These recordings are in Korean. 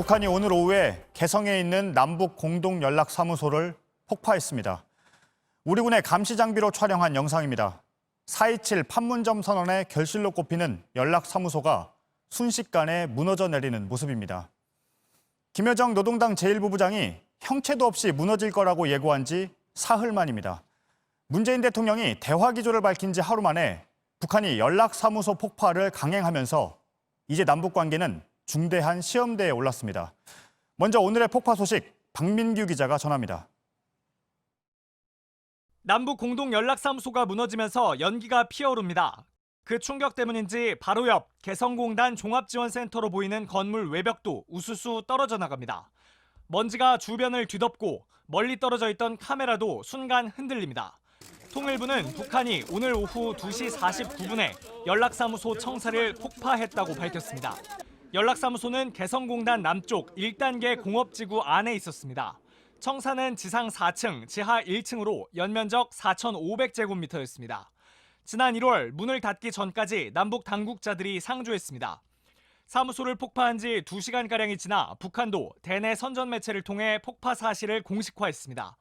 북한이 오늘 오후에 개성에 있는 남북 공동연락사무소를 폭파했습니다. 우리 군의 감시 장비로 촬영한 영상입니다. 4.27 판문점 선언의 결실로 꼽히는 연락사무소가 순식간에 무너져 내리는 모습입니다. 김여정 노동당 제1부부장이 형체도 없이 무너질 거라고 예고한 지 사흘 만입니다. 문재인 대통령이 대화 기조를 밝힌 지 하루 만에 북한이 연락사무소 폭파를 강행하면서 이제 남북 관계는 중대한 시험대에 올랐습니다. 먼저 오늘의 폭파 소식 박민규 기자가 전합니다. 남북 공동연락사무소가 무너지면서 연기가 피어오릅니다. 그 충격 때문인지 바로 옆 개성공단 종합지원센터로 보이는 건물 외벽도 우수수 떨어져 나갑니다. 먼지가 주변을 뒤덮고 멀리 떨어져 있던 카메라도 순간 흔들립니다. 통일부는 북한이 오늘 오후 2시 49분에 연락사무소 청사를 폭파했다고 밝혔습니다. 연락사무소는 개성공단 남쪽 1단계 공업지구 안에 있었습니다. 청사는 지상 4층, 지하 1층으로 연면적 4,500제곱미터였습니다. 지난 1월 문을 닫기 전까지 남북 당국자들이 상주했습니다. 사무소를 폭파한 지 2시간가량이 지나 북한도 대내 선전 매체를 통해 폭파 사실을 공식화했습니다.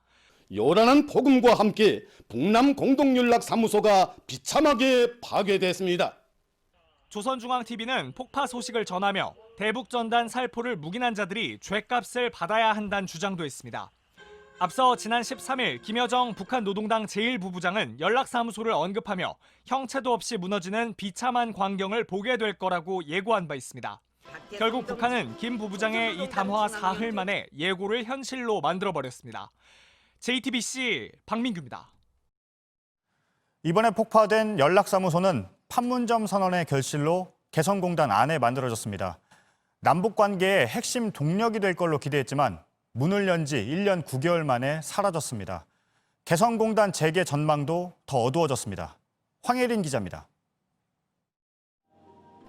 요란한 폭음과 함께 북남 공동연락사무소가 비참하게 파괴됐습니다. 조선중앙TV는 폭파 소식을 전하며 대북전단 살포를 묵인한 자들이 죗값을 받아야 한다는 주장도 했습니다. 앞서 지난 13일 김여정 북한 노동당 제1부부장은 연락사무소를 언급하며 형체도 없이 무너지는 비참한 광경을 보게 될 거라고 예고한 바 있습니다. 결국 북한은 김 부부장의 이 담화 사흘 만에 예고를 현실로 만들어버렸습니다. JTBC 박민규입니다. 이번에 폭파된 연락사무소는 판문점 선언의 결실로 개성공단 안에 만들어졌습니다. 남북 관계의 핵심 동력이 될 걸로 기대했지만 문을 연 지 1년 9개월 만에 사라졌습니다. 개성공단 재개 전망도 더 어두워졌습니다. 황혜린 기자입니다.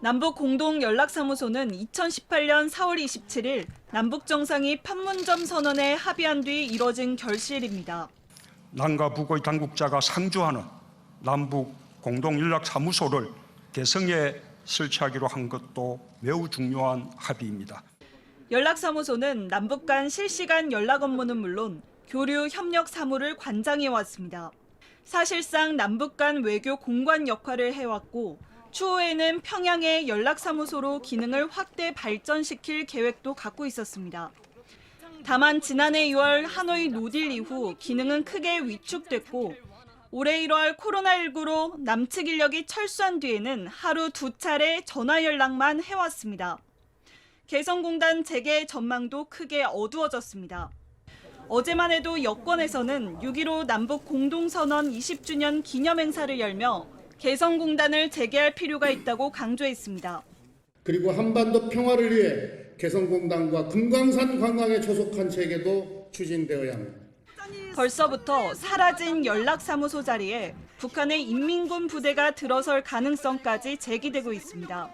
남북 공동연락사무소는 2018년 4월 27일 남북 정상이 판문점 선언에 합의한 뒤 이뤄진 결실입니다. 남과 북의 당국자가 상주하는 남북 공동연락사무소를 개성에 설치하기로 한 것도 매우 중요한 합의입니다. 연락사무소는 남북 간 실시간 연락 업무는 물론 교류 협력 사무를 관장해 왔습니다. 사실상 남북 간 외교 공관 역할을 해왔고 추후에는 평양의 연락사무소로 기능을 확대 발전시킬 계획도 갖고 있었습니다. 다만 지난해 2월 하노이 노딜 이후 기능은 크게 위축됐고 올해 1월 코로나19로 남측 인력이 철수한 뒤에는 하루 2차례 전화 연락만 해왔습니다. 개성공단 재개 전망도 크게 어두워졌습니다. 어제만 해도 여권에서는 6.15 남북 공동선언 20주년 기념행사를 열며 개성공단을 재개할 필요가 있다고 강조했습니다. 그리고 한반도 평화를 위해 개성공단과 금강산 관광에 조속한 재개도 추진되어야 합니다. 벌써부터 사라진 연락사무소 자리에 북한의 인민군 부대가 들어설 가능성까지 제기되고 있습니다.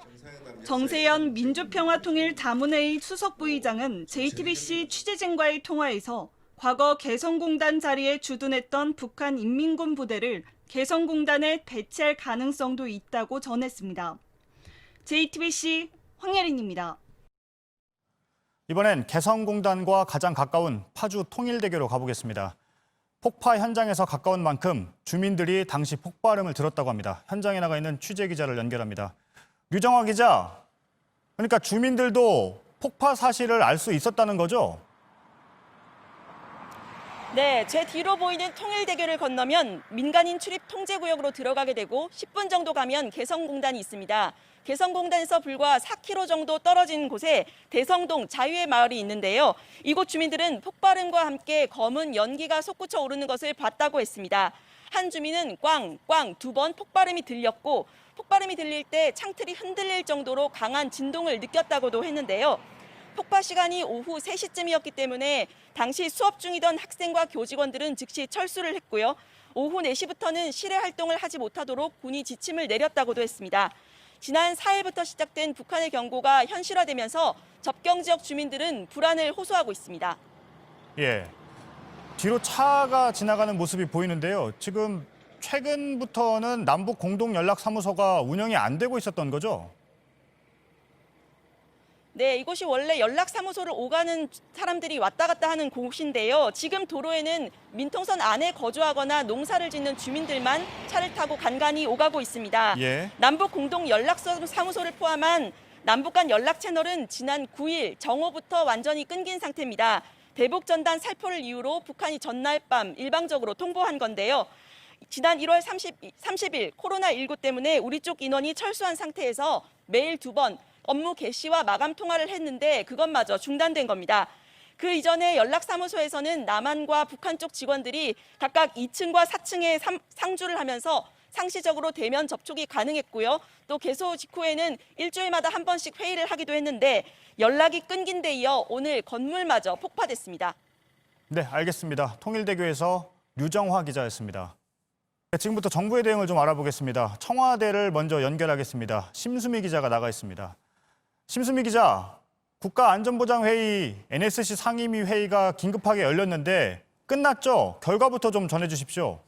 정세현 민주평화통일 자문회의 수석부의장은 JTBC 취재진과의 통화에서 과거 개성공단 자리에 주둔했던 북한 인민군 부대를 개성공단에 배치할 가능성도 있다고 전했습니다. JTBC 황예린입니다. 이번엔 개성공단과 가장 가까운 파주 통일대교로 가보겠습니다. 폭파 현장에서 가까운 만큼 주민들이 당시 폭발음을 들었다고 합니다. 현장에 나가 있는 취재기자를 연결합니다. 류정화 기자, 그러니까 주민들도 폭파 사실을 알 수 있었다는 거죠? 네, 제 뒤로 보이는 통일대교를 건너면 민간인 출입 통제구역으로 들어가게 되고 10분 정도 가면 개성공단이 있습니다. 개성공단에서 불과 4km 정도 떨어진 곳에 대성동 자유의 마을이 있는데요. 이곳 주민들은 폭발음과 함께 검은 연기가 솟구쳐 오르는 것을 봤다고 했습니다. 한 주민은 꽝꽝 2번 폭발음이 들렸고 폭발음이 들릴 때 창틀이 흔들릴 정도로 강한 진동을 느꼈다고도 했는데요. 폭파 시간이 오후 3시쯤이었기 때문에 당시 수업 중이던 학생과 교직원들은 즉시 철수를 했고요. 오후 4시부터는 실외 활동을 하지 못하도록 군이 지침을 내렸다고도 했습니다. 지난 4일부터 시작된 북한의 경고가 현실화되면서 접경 지역 주민들은 불안을 호소하고 있습니다. 예, 뒤로 차가 지나가는 모습이 보이는데요. 지금 최근부터는 남북 공동연락사무소가 운영이 안 되고 있었던 거죠? 네, 이곳이 원래 연락사무소를 오가는 사람들이 왔다 갔다 하는 곳인데요. 지금 도로에는 민통선 안에 거주하거나 농사를 짓는 주민들만 차를 타고 간간히 오가고 있습니다. 예. 남북 공동 연락사무소를 포함한 남북 간 연락 채널은 지난 9일 정오부터 완전히 끊긴 상태입니다. 대북 전단 살포를 이유로 북한이 전날 밤 일방적으로 통보한 건데요. 지난 1월 30일 코로나19 때문에 우리 쪽 인원이 철수한 상태에서 매일 2번 업무 개시와 마감 통화를 했는데 그것마저 중단된 겁니다. 그 이전에 연락사무소에서는 남한과 북한 쪽 직원들이 각각 2층과 4층에 상주를 하면서 상시적으로 대면 접촉이 가능했고요. 또 개소 직후에는 일주일마다 한 번씩 회의를 하기도 했는데 연락이 끊긴 데 이어 오늘 건물마저 폭파됐습니다. 네, 알겠습니다. 통일대교에서 류정화 기자였습니다. 네, 지금부터 정부의 대응을 좀 알아보겠습니다. 청와대를 먼저 연결하겠습니다. 심수미 기자가 나가 있습니다. 심수미 기자, 국가안전보장회의 NSC 상임위 회의가 긴급하게 열렸는데 끝났죠? 결과부터 좀 전해주십시오.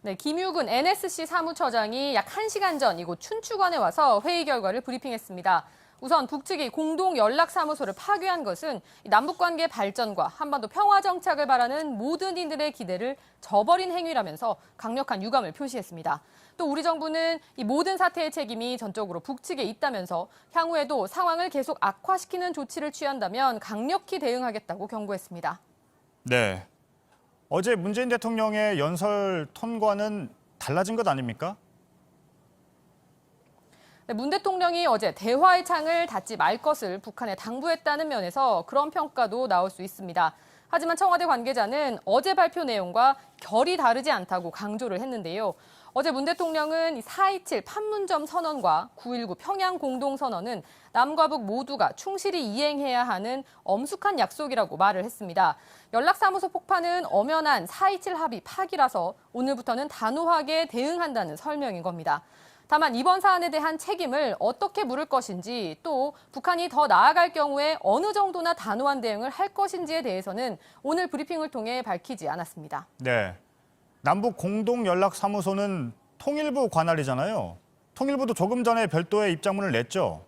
네, 김유근 NSC 사무처장이 약 1시간 전 이곳 춘추관에 와서 회의 결과를 브리핑했습니다. 우선 북측이 공동연락사무소를 파괴한 것은 남북관계 발전과 한반도 평화 정착을 바라는 모든 이들의 기대를 저버린 행위라면서 강력한 유감을 표시했습니다. 또 우리 정부는 이 모든 사태의 책임이 전적으로 북측에 있다면서 향후에도 상황을 계속 악화시키는 조치를 취한다면 강력히 대응하겠다고 경고했습니다. 네. 어제 문재인 대통령의 연설 톤과는 달라진 것 아닙니까? 네, 문 대통령이 어제 대화의 창을 닫지 말 것을 북한에 당부했다는 면에서 그런 평가도 나올 수 있습니다. 하지만 청와대 관계자는 어제 발표 내용과 결이 다르지 않다고 강조를 했는데요. 어제 문 대통령은 4.27 판문점 선언과 9.19 평양 공동선언은 남과 북 모두가 충실히 이행해야 하는 엄숙한 약속이라고 말을 했습니다. 연락사무소 폭파는 엄연한 4.27 합의 파기라서 오늘부터는 단호하게 대응한다는 설명인 겁니다. 다만 이번 사안에 대한 책임을 어떻게 물을 것인지 또 북한이 더 나아갈 경우에 어느 정도나 단호한 대응을 할 것인지에 대해서는 오늘 브리핑을 통해 밝히지 않았습니다. 네. 남북 공동연락사무소는 통일부 관할이잖아요. 통일부도 조금 전에 별도의 입장문을 냈죠.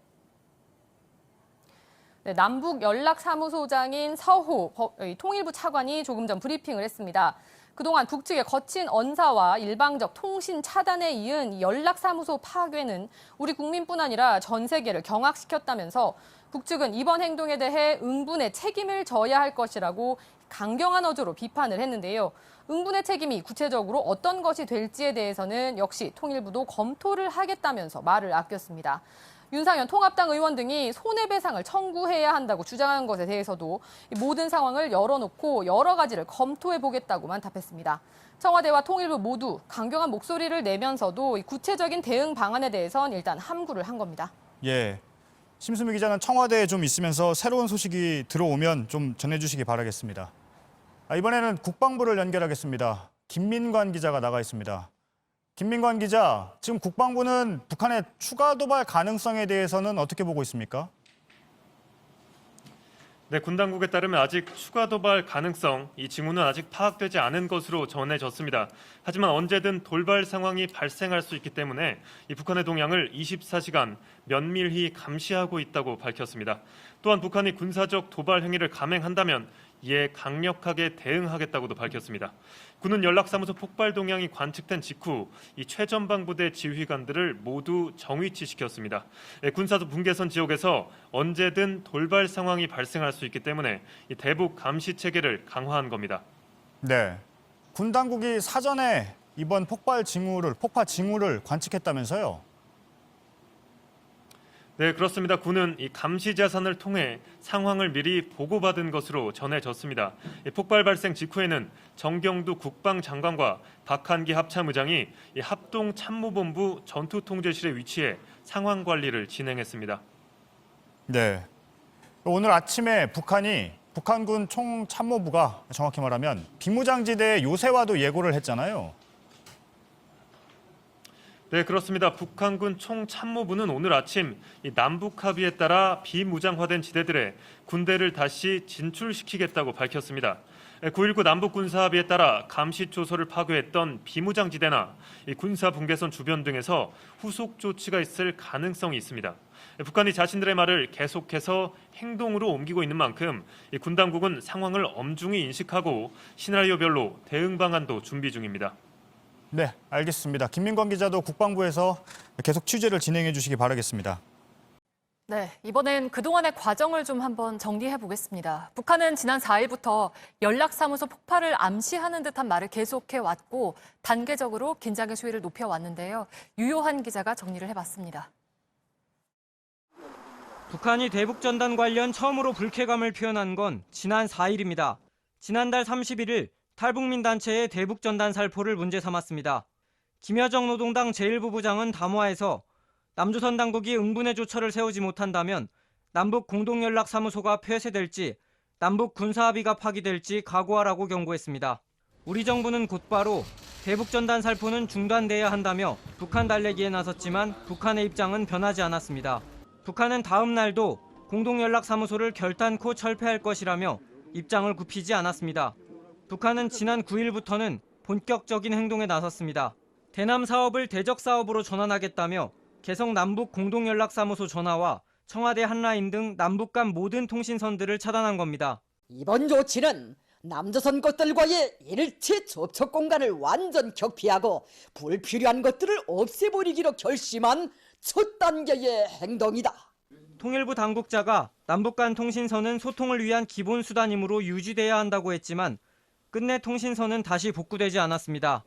네, 남북연락사무소장인 서호 통일부 차관이 조금 전 브리핑을 했습니다. 그동안 북측의 거친 언사와 일방적 통신 차단에 이은 연락사무소 파괴는 우리 국민뿐 아니라 전 세계를 경악시켰다면서 북측은 이번 행동에 대해 응분의 책임을 져야 할 것이라고 강경한 어조로 비판을 했는데요. 응분의 책임이 구체적으로 어떤 것이 될지에 대해서는 역시 통일부도 검토를 하겠다면서 말을 아꼈습니다. 윤상현 통합당 의원 등이 손해배상을 청구해야 한다고 주장한 것에 대해서도 모든 상황을 열어놓고 여러 가지를 검토해보겠다고만 답했습니다. 청와대와 통일부 모두 강경한 목소리를 내면서도 구체적인 대응 방안에 대해선 일단 함구를 한 겁니다. 예. 심수미 기자는 청와대에 좀 있으면서 새로운 소식이 들어오면 좀 전해주시기 바라겠습니다. 이번에는 국방부를 연결하겠습니다. 김민관 기자가 나가 있습니다. 김민관 기자, 지금 국방부는 북한의 추가 도발 가능성에 대해서는 어떻게 보고 있습니까? 네, 군 당국에 따르면 아직 추가 도발 가능성, 이 징후는 아직 파악되지 않은 것으로 전해졌습니다. 하지만 언제든 돌발 상황이 발생할 수 있기 때문에 이 북한의 동향을 24시간 면밀히 감시하고 있다고 밝혔습니다. 또한 북한이 군사적 도발 행위를 감행한다면 이에 강력하게 대응하겠다고도 밝혔습니다. 군은 연락사무소 폭발 동향이 관측된 직후 이 최전방부대 지휘관들을 모두 정위치시켰습니다. 군사도 분계선 지역에서 언제든 돌발 상황이 발생할 수 있기 때문에 이 대북 감시 체계를 강화한 겁니다. 네. 군 당국이 사전에 이번 폭파 징후를 관측했다면서요? 네, 그렇습니다. 군은 이 감시 자산을 통해 상황을 미리 보고받은 것으로 전해졌습니다. 폭발 발생 직후에는 정경두 국방장관과 박한기 합참의장이 이 합동참모본부 전투통제실에 위치해 상황 관리를 진행했습니다. 네. 오늘 아침에 북한군 총참모부가 정확히 말하면 비무장지대의 요새화도 예고를 했잖아요. 네, 그렇습니다. 북한군 총참모부는 오늘 아침 이 남북 합의에 따라 비무장화된 지대들에 군대를 다시 진출시키겠다고 밝혔습니다. 9.19 남북 군사 합의에 따라 감시초소를 파괴했던 비무장지대나 이 군사 분계선 주변 등에서 후속 조치가 있을 가능성이 있습니다. 북한이 자신들의 말을 계속해서 행동으로 옮기고 있는 만큼 군 당국은 상황을 엄중히 인식하고 시나리오별로 대응 방안도 준비 중입니다. 네, 알겠습니다. 김민광 기자도 국방부에서 계속 취재를 진행해 주시기 바라겠습니다. 네, 이번엔 그동안의 과정을 좀 한번 정리해 보겠습니다. 북한은 지난 4일부터 연락사무소 폭파를 암시하는 듯한 말을 계속해 왔고 단계적으로 긴장의 수위를 높여왔는데요. 유효한 기자가 정리를 해봤습니다. 북한이 대북전단 관련 처음으로 불쾌감을 표현한 건 지난 4일입니다. 지난달 31일 탈북민 단체의 대북전단 살포를 문제 삼았습니다. 김여정 노동당 제1부부장은 담화에서 남조선 당국이 응분의 조처를 세우지 못한다면 남북 공동연락사무소가 폐쇄될지 남북 군사합의가 파기될지 각오하라고 경고했습니다. 우리 정부는 곧바로 대북전단 살포는 중단돼야 한다며 북한 달래기에 나섰지만 북한의 입장은 변하지 않았습니다. 북한은 다음 날도 공동연락사무소를 결단코 철폐할 것이라며 입장을 굽히지 않았습니다. 북한은 지난 9일부터는 본격적인 행동에 나섰습니다. 대남 사업을 대적 사업으로 전환하겠다며 개성 남북 공동연락사무소 전화와 청와대 한라인 등 남북 간 모든 통신선들을 차단한 겁니다. 이번 조치는 남조선 것들과의 일체 접촉 공간을 완전 격피하고 불필요한 것들을 없애버리기로 결심한 첫 단계의 행동이다. 통일부 당국자가 남북 간 통신선은 소통을 위한 기본 수단이므로 유지돼야 한다고 했지만 끝내 통신선은 다시 복구되지 않았습니다.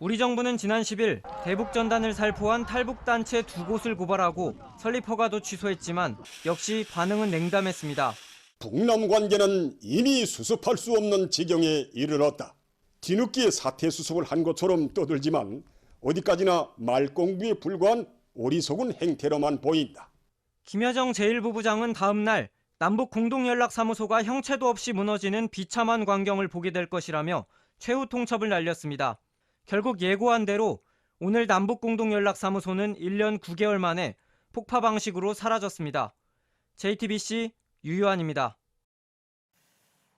우리 정부는 지난 10일 대북전단을 살포한 탈북단체 2곳을 고발하고 설립 허가도 취소했지만 역시 반응은 냉담했습니다. 북남 관계는 이미 수습할 수 없는 지경에 이르렀다. 뒤늦게 사태 수습을 한 것처럼 떠들지만 어디까지나 말공부에 불과한 어리석은 행태로만 보인다. 김여정 제1부부장은 다음 날 남북 공동연락사무소가 형체도 없이 무너지는 비참한 광경을 보게 될 것이라며 최후 통첩을 날렸습니다. 결국 예고한 대로 오늘 남북 공동연락사무소는 1년 9개월 만에 폭파 방식으로 사라졌습니다. JTBC 유효한입니다.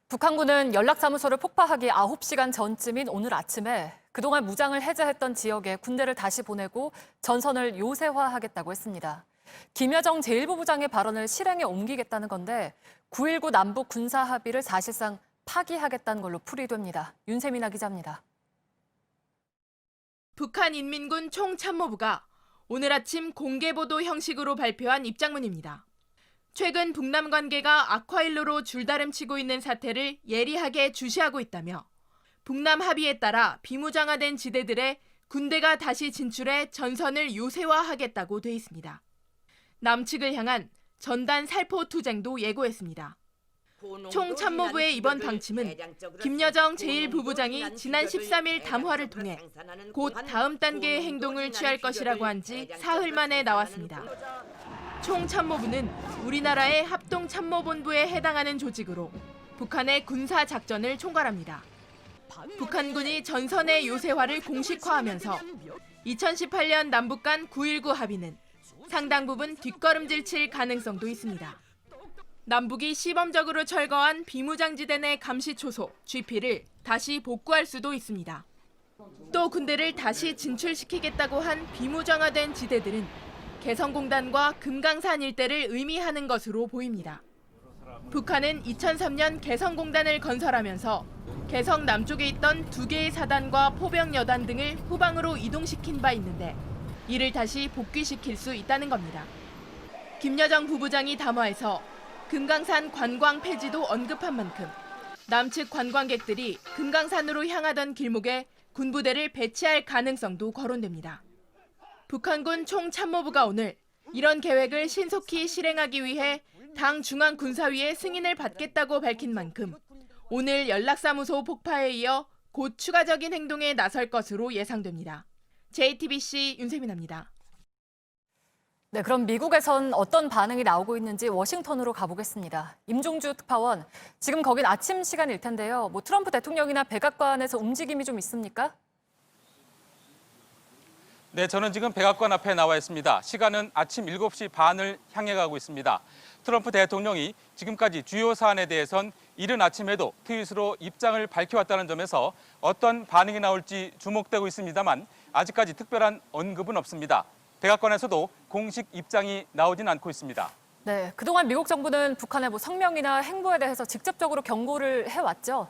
북한군은 연락사무소를 폭파하기 9시간 전쯤인 오늘 아침에 그동안 무장을 해제했던 지역에 군대를 다시 보내고 전선을 요새화하겠다고 했습니다. 김여정 제1부부장의 발언을 실행에 옮기겠다는 건데 9.19 남북 군사합의를 사실상 파기하겠다는 걸로 풀이됩니다. 윤세민아 기자입니다. 북한인민군 총참모부가 오늘 아침 공개보도 형식으로 발표한 입장문입니다. 최근 북남 관계가 악화일로로 줄다름치고 있는 사태를 예리하게 주시하고 있다며 북남 합의에 따라 비무장화된 지대들에 군대가 다시 진출해 전선을 요새화하겠다고 돼 있습니다. 남측을 향한 전단 살포 투쟁도 예고했습니다. 총참모부의 이번 방침은 김여정 제1부부장이 지난 13일 담화를 통해 곧 다음 단계의 행동을 취할 것이라고 한 지 사흘 만에 나왔습니다. 총참모부는 우리나라의 합동참모본부에 해당하는 조직으로 북한의 군사작전을 총괄합니다. 북한군이 전선의 요새화를 공식화하면서 2018년 남북 간 9.19 합의는 상당 부분 뒷걸음질 칠 가능성도 있습니다. 남북이 시범적으로 철거한 비무장지대 내 감시초소, GP를 다시 복구할 수도 있습니다. 또 군대를 다시 진출시키겠다고 한 비무장화된 지대들은 개성공단과 금강산 일대를 의미하는 것으로 보입니다. 북한은 2003년 개성공단을 건설하면서 개성 남쪽에 있던 2개의 사단과 포병여단 등을 후방으로 이동시킨 바 있는데 이를 다시 복귀시킬 수 있다는 겁니다. 김여정 부부장이 담화에서 금강산 관광 폐지도 언급한 만큼 남측 관광객들이 금강산으로 향하던 길목에 군부대를 배치할 가능성도 거론됩니다. 북한군 총참모부가 오늘 이런 계획을 신속히 실행하기 위해 당 중앙군사위의 승인을 받겠다고 밝힌 만큼 오늘 연락사무소 폭파에 이어 곧 추가적인 행동에 나설 것으로 예상됩니다. JTBC 윤세민입니다. 네, 그럼 미국에선 어떤 반응이 나오고 있는지 워싱턴으로 가보겠습니다. 임종주 특파원, 지금 거긴 아침 시간일 텐데요. 트럼프 대통령이나 백악관에서 움직임이 좀 있습니까? 네, 저는 지금 백악관 앞에 나와 있습니다. 시간은 아침 7시 반을 향해 가고 있습니다. 트럼프 대통령이 지금까지 주요 사안에 대해선 이른 아침에도 트윗으로 입장을 밝혀왔다는 점에서 어떤 반응이 나올지 주목되고 있습니다만 아직까지 특별한 언급은 없습니다. 백악관에서도 공식 입장이 나오진 않고 있습니다. 네, 그동안 미국 정부는 북한의 성명이나 행보에 대해서 직접적으로 경고를 해왔죠.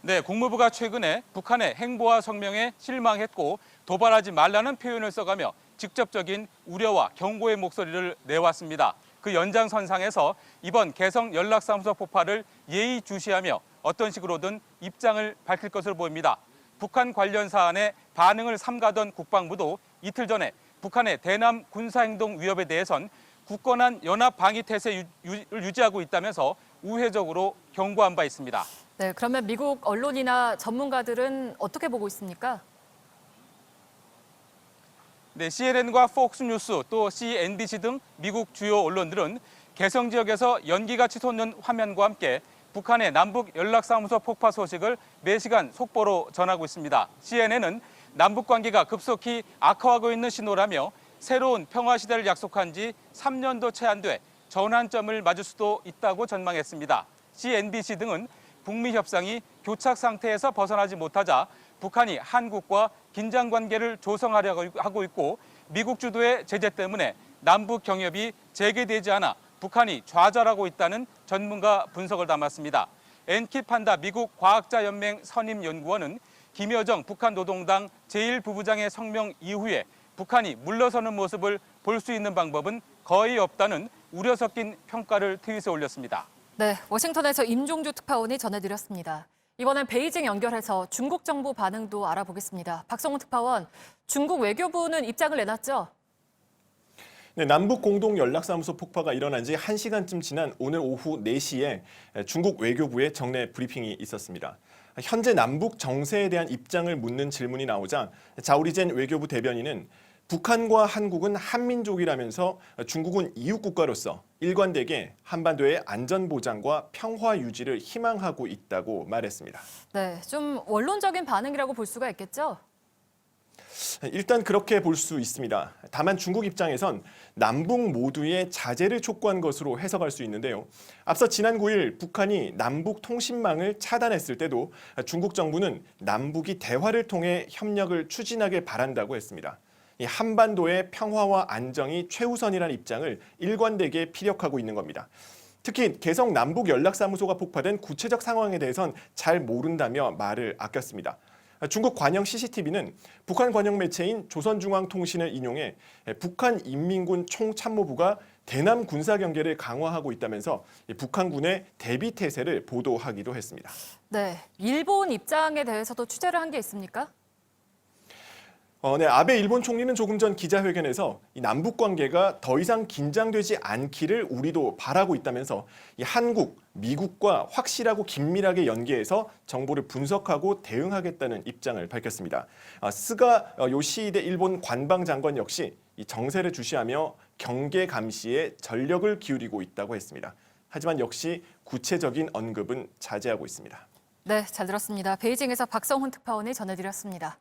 네, 국무부가 최근에 북한의 행보와 성명에 실망했고 도발하지 말라는 표현을 써가며 직접적인 우려와 경고의 목소리를 내왔습니다. 그 연장선상에서 이번 개성 연락사무소 폭파를 예의주시하며 어떤 식으로든 입장을 밝힐 것으로 보입니다. 북한 관련 사안에 반응을 삼가던 국방부도 이틀 전에 북한의 대남 군사행동 위협에 대해선 굳건한 연합 방위 태세를 유지하고 있다면서 우회적으로 경고한 바 있습니다. 네, 그러면 미국 언론이나 전문가들은 어떻게 보고 있습니까? 네, CNN과 폭스뉴스 또 CNBC 등 미국 주요 언론들은 개성 지역에서 연기가 치솟는 화면과 함께 북한의 남북 연락사무소 폭파 소식을 매시간 속보로 전하고 있습니다. CNN은 남북 관계가 급속히 악화하고 있는 신호라며 새로운 평화 시대를 약속한 지 3년도 채 안 돼 전환점을 맞을 수도 있다고 전망했습니다. CNBC 등은 북미 협상이 교착 상태에서 벗어나지 못하자 북한이 한국과 긴장 관계를 조성하려고 하고 있고 미국 주도의 제재 때문에 남북 경협이 재개되지 않아 북한이 좌절하고 있다는 전문가 분석을 담았습니다. 엔키판다 미국 과학자연맹 선임연구원은 김여정 북한 노동당 제1부부장의 성명 이후에 북한이 물러서는 모습을 볼 수 있는 방법은 거의 없다는 우려 섞인 평가를 트윗에 올렸습니다. 네, 워싱턴에서 임종주 특파원이 전해드렸습니다. 이번엔 베이징 연결해서 중국 정부 반응도 알아보겠습니다. 박성훈 특파원, 중국 외교부는 입장을 내놨죠? 네, 남북 공동 연락사무소 폭파가 일어난 지 1시간쯤 지난 오늘 오후 4시에 중국 외교부의 정례 브리핑이 있었습니다. 현재 남북 정세에 대한 입장을 묻는 질문이 나오자 자오리젠 외교부 대변인은 북한과 한국은 한민족이라면서 중국은 이웃국가로서 일관되게 한반도의 안전보장과 평화 유지를 희망하고 있다고 말했습니다. 네, 좀 원론적인 반응이라고 볼 수가 있겠죠? 일단 그렇게 볼 수 있습니다. 다만 중국 입장에선 남북 모두의 자제를 촉구한 것으로 해석할 수 있는데요. 앞서 지난 9일 북한이 남북 통신망을 차단했을 때도 중국 정부는 남북이 대화를 통해 협력을 추진하길 바란다고 했습니다. 이 한반도의 평화와 안정이 최우선이라는 입장을 일관되게 피력하고 있는 겁니다. 특히 개성 남북 연락사무소가 폭파된 구체적 상황에 대해선 잘 모른다며 말을 아꼈습니다. 중국 관영 CCTV는 북한 관영 매체인 조선중앙통신을 인용해 북한 인민군 총참모부가 대남 군사 경계를 강화하고 있다면서 북한군의 대비 태세를 보도하기도 했습니다. 네, 일본 입장에 대해서도 취재를 한 게 있습니까? 네, 아베 일본 총리는 조금 전 기자회견에서 이 남북 관계가 더 이상 긴장되지 않기를 우리도 바라고 있다면서 이 한국, 미국과 확실하고 긴밀하게 연계해서 정보를 분석하고 대응하겠다는 입장을 밝혔습니다. 스가 요시히데 일본 관방장관 역시 이 정세를 주시하며 경계 감시에 전력을 기울이고 있다고 했습니다. 하지만 역시 구체적인 언급은 자제하고 있습니다. 네, 잘 들었습니다. 베이징에서 박성훈 특파원이 전해드렸습니다.